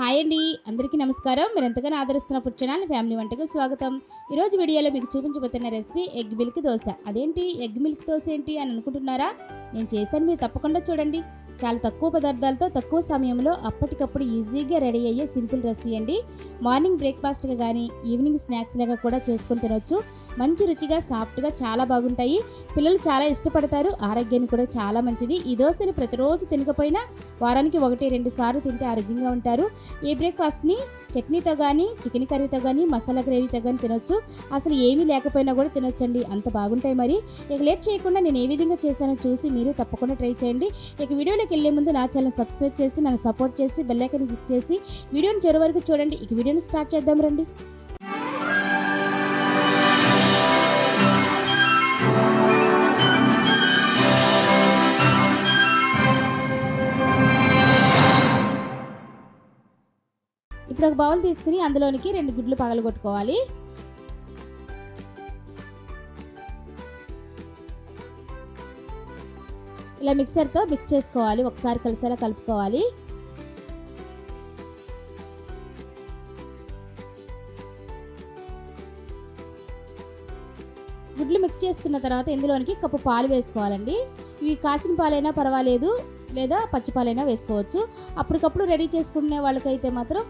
Hi అండి, అందరికీ నమస్కారం. మీరు ఎంతగానో ఆదరిస్తున్న ఫుడ్ ఛానల్ ఫ్యామిలీ వంటకు స్వాగతం. ఈరోజు వీడియోలో మీకు చూపించబోతున్న రెసిపీ ఎగ్ మిల్క్ దోశ. అదేంటి ఎగ్ మిల్క్ దోశ ఏంటి అని అనుకుంటున్నారా? నేను చేశాను, మీరు తప్పకుండా చూడండి. చాలా తక్కువ పదార్థాలతో తక్కువ సమయంలో అప్పటికప్పుడు ఈజీగా రెడీ అయ్యే సింపుల్ రెసిపీ అండి. మార్నింగ్ బ్రేక్ఫాస్ట్గా కానీ ఈవినింగ్ స్నాక్స్ లాగా కూడా చేసుకొని తినొచ్చు. మంచి రుచిగా సాఫ్ట్గా చాలా బాగుంటాయి. పిల్లలు చాలా ఇష్టపడతారు, ఆరోగ్యానికి కూడా చాలా మంచిది. ఈ దోశని ప్రతిరోజు తినకపోయినా వారానికి 1-2 సార్లు తింటే ఆరోగ్యంగా ఉంటారు. ఈ బ్రేక్ఫాస్ట్ని చట్నీతో కానీ చికెన్ కర్రీతో కానీ మసాలా గ్రేవీతో కానీ తినొచ్చు. అసలు ఏమీ లేకపోయినా కూడా తినొచ్చండి, అంత బాగుంటాయి. మరి ఇక లేట్ చేయకుండా నేను ఏ విధంగా చేశానో చూసి మీరు తప్పకుండా ట్రై చేయండి. ఇక వీడియోలోకి వెళ్ళే ముందు నా ఛానల్ సబ్స్క్రైబ్ చేసి నన్ను సపోర్ట్ చేసి బెల్ ఐకాన్ క్లిక్ చేసి వీడియోని చివరి వరకు చూడండి. ఇక వీడియోని స్టార్ట్ చేద్దాం రండి. ఇప్పుడు ఒక బౌల్ తీసుకుని అందులోనికి 2 గుడ్లు పగలగొట్టుకోవాలి. ఇలా మిక్సర్తో మిక్స్ చేసుకోవాలి, ఒకసారి కలిసేలా కలుపుకోవాలి. గుడ్లు మిక్స్ చేసుకున్న తర్వాత ఇందులోనికి కప్పు పాలు వేసుకోవాలండి. ఇవి కాసిన పాలైనా పర్వాలేదు, లేదా పచ్చిపాలైనా వేసుకోవచ్చు. అప్పటికప్పుడు రెడీ చేసుకునే వాళ్ళకైతే మాత్రం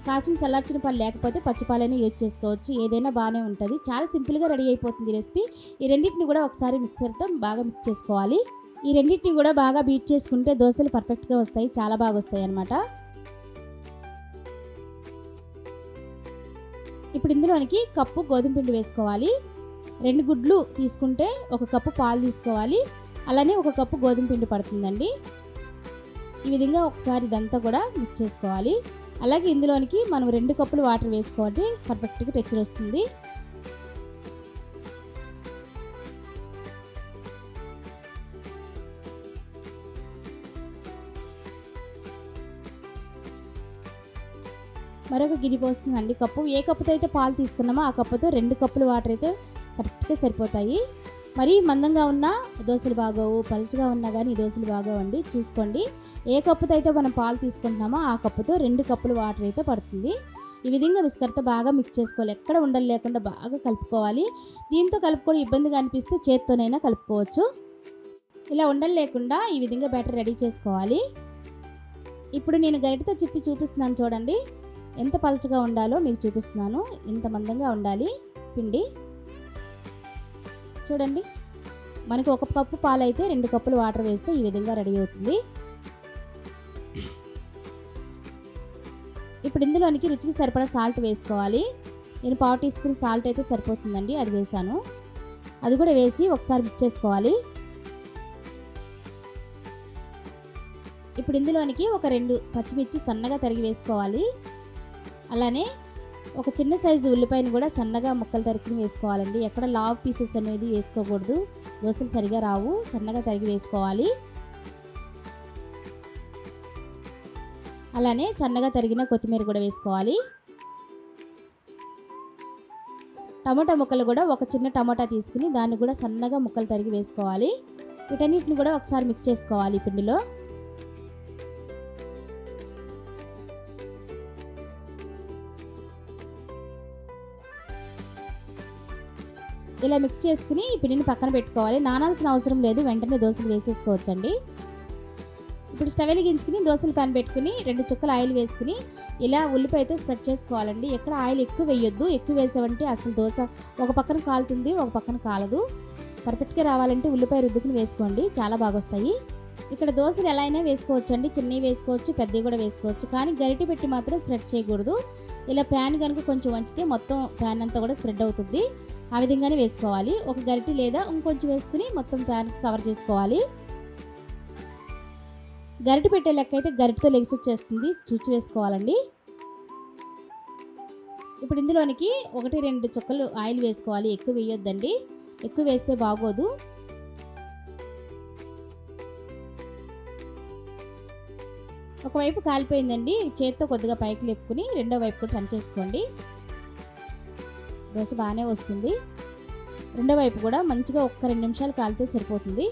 కాచిన చల్లార్చిన పాలు లేకపోతే పచ్చిపాలైనా యూజ్ చేసుకోవచ్చు. ఏదైనా బాగానే ఉంటుంది. చాలా సింపుల్గా రెడీ అయిపోతుంది రెసిపీ. ఈ రెండింటిని కూడా ఒకసారి మిక్సర్తో బాగా మిక్స్ చేసుకోవాలి. ఈ రెండింటిని కూడా బాగా బీట్ చేసుకుంటే దోశలు పర్ఫెక్ట్గా వస్తాయి, చాలా బాగా వస్తాయి అన్నమాట. ఇప్పుడు ఇందులోనికి కప్పు గోధుమ పిండి వేసుకోవాలి. 2 గుడ్లు తీసుకుంటే 1 కప్పు పాలు తీసుకోవాలి. అలానే 1 కప్పు గోధుమ పిండి పడుతుందండి. ఈ విధంగా ఒకసారి ఇదంతా కూడా మిక్స్ చేసుకోవాలి. అలాగే ఇందులోనికి మనం 2 కప్పులు వాటర్ వేసుకోవాలి, పర్ఫెక్ట్గా టెక్స్చర్ వస్తుంది. మరొక గిన్నె పోస్తుందండి కప్పు. ఏ కప్పుతో అయితే పాలు తీసుకున్నామో ఆ కప్పుతో 2 కప్పులు వాటర్ అయితే కరెక్ట్గా సరిపోతాయి. మరీ మందంగా ఉన్న దోశలు బాగోవు, పలుచగా ఉన్నా కానీ ఈ దోశలు బాగోవండి. చూసుకోండి, ఏ కప్పుతో అయితే మనం పాలు తీసుకుంటున్నామో ఆ కప్పుతో 2 కప్పులు వాటర్ అయితే పడుతుంది. ఈ విధంగా విస్కర్తో బాగా మిక్స్ చేసుకోవాలి, ఎక్కడ ఉండలు లేకుండా బాగా కలుపుకోవాలి. దీంతో కలుపుకోవడం ఇబ్బందిగా అనిపిస్తే చేత్తోనైనా కలుపుకోవచ్చు. ఇలా ఉండలు లేకుండా ఈ విధంగా బ్యాటర్ రెడీ చేసుకోవాలి. ఇప్పుడు నేను గరిటెతో చిప్పి చూపిస్తున్నాను చూడండి, ఎంత పలుచగా ఉండాలో మీకు చూపిస్తున్నాను. ఇంత మందంగా ఉండాలి పిండి. చూడండి, మనకి 1 కప్పు పాలు అయితే 2 కప్పులు వాటర్ వేస్తే ఈ విధంగా రెడీ అవుతుంది. ఇప్పుడు ఇందులోనికి రుచికి సరిపడా సాల్ట్ వేసుకోవాలి. నేను 1/2 టీ స్పూన్ సాల్ట్ అయితే సరిపోతుందండి, అది వేసాను. అది కూడా వేసి ఒకసారి మిక్స్ చేసుకోవాలి. ఇప్పుడు ఇందులోనికి ఒక 2 పచ్చిమిర్చి సన్నగా తరిగి వేసుకోవాలి. అలానే ఒక చిన్న సైజు ఉల్లిపాయను కూడా సన్నగా ముక్కలు తరిగి వేసుకోవాలండి. ఎక్కడ లావ్ పీసెస్ అనేది వేసుకోకూడదు, దోశలు సరిగా రావు. సన్నగా తరిగి వేసుకోవాలి. అలానే సన్నగా తరిగిన కొత్తిమీర కూడా వేసుకోవాలి. టమాటా ముక్కలు కూడా ఒక చిన్న టమాటా తీసుకుని దాన్ని కూడా సన్నగా ముక్కలు తరిగి వేసుకోవాలి. వీటన్నిటిని కూడా ఒకసారి మిక్స్ చేసుకోవాలి పిండిలో. ఇలా మిక్స్ చేసుకుని ఈ పిండిని పక్కన పెట్టుకోవాలి. నానాల్సిన అవసరం లేదు, వెంటనే దోశలు వేసేసుకోవచ్చండి. ఇప్పుడు స్టవ్ వెలిగించుకుని దోశల ప్యాన్ పెట్టుకుని 2 చుక్కలు ఆయిల్ వేసుకుని ఇలా ఉల్లిపాయతో స్ప్రెడ్ చేసుకోవాలండి. ఎక్కడ ఆయిల్ ఎక్కువ వేయొద్దు, ఎక్కువ వేసామంటే అసలు దోశ ఒక పక్కన కాలుతుంది, ఒక పక్కన కాలదు. పర్ఫెక్ట్గా రావాలంటే ఉల్లిపాయ రుద్దుకుని వేసుకోండి, చాలా బాగా వస్తాయి. ఇక్కడ దోశలు ఎలా అయినా వేసుకోవచ్చు అండి, చిన్నవి వేసుకోవచ్చు, పెద్దవి కూడా వేసుకోవచ్చు. కానీ గరిటె పెట్టి మాత్రం స్ప్రెడ్ చేయకూడదు. ఇలా ప్యాన్ కనుక కొంచెం వంచితే మొత్తం ప్యాన్ అంతా కూడా స్ప్రెడ్ అవుతుంది. ఆ విధంగానే వేసుకోవాలి. ఒక గరిటె లేదా ఇంకొంచెం వేసుకుని మొత్తం ప్యాన్ కవర్ చేసుకోవాలి. గరిటె పెట్టే లెక్క అయితే గరిటెతో లెగ్స్ వచ్చేస్తుంది, చూసి వేసుకోవాలండి. ఇప్పుడు ఇందులోనికి 1-2 చుక్కలు ఆయిల్ వేసుకోవాలి, ఎక్కువ వేయొద్దండి, ఎక్కువ వేస్తే బాగోదు. ఒకవైపు కాలిపోయిందండి, చేతితో కొద్దిగా పైకి లేపుకుని రెండో వైపు కూడా టర్న్ చేసుకోండి. దోశ బాగానే వస్తుంది. రెండో వైపు కూడా మంచిగా 1-2 నిమిషాలు కాలితే సరిపోతుంది.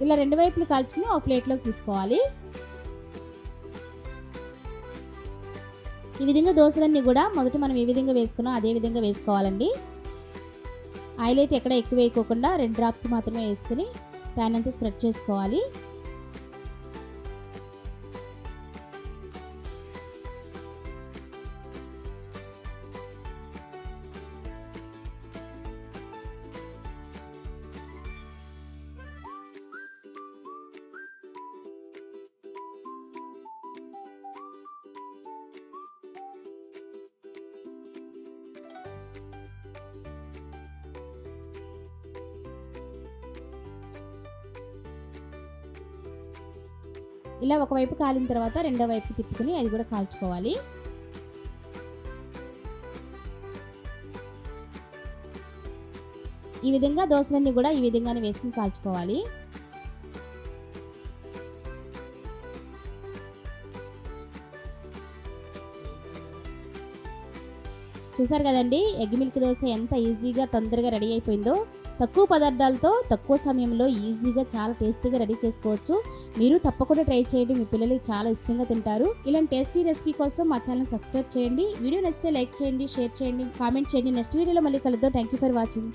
ఇలా 2 వైపులు కాల్చుకుని ఒక ప్లేట్లోకి తీసుకోవాలి. ఈ విధంగా దోశలన్నీ కూడా మొదట మనం ఏ విధంగా వేసుకున్నాం అదే విధంగా వేసుకోవాలండి. ఆయిల్ అయితే ఎక్కడ ఎక్కువ వేయకోకుండా 2 డ్రాప్స్ మాత్రమే వేసుకుని ప్యాన్ అంతా స్ప్రెడ్ చేసుకోవాలి. ఇలా ఒకవైపు కాలిన తర్వాత రెండో వైపు తిప్పుకుని అది కూడా కాల్చుకోవాలి. ఈ విధంగా దోశలన్నీ కూడా ఈ విధంగానే వేసుకుని కాల్చుకోవాలి. చూసారు కదండి, ఎగ్ మిల్క్ దోశ ఎంత ఈజీగా తొందరగా రెడీ అయిపోయిందో. తక్కువ పదార్థాలతో తక్కువ సమయంలో ఈజీగా చాలా టేస్టీగా రెడీ చేసుకోవచ్చు. మీరు తప్పకుండా ట్రై చేయండి, మీ పిల్లలకి చాలా ఇష్టంగా తింటారు. ఇలాంటి టేస్టీ రెసిపీ కోసం మా ఛానల్ సబ్స్క్రైబ్ చేయండి. వీడియో నచ్చితే లైక్ చేయండి, షేర్ చేయండి, కామెంట్ చేయండి. నెక్స్ట్ వీడియోలో మళ్ళీ కలుద్దాం. Thank you for watching.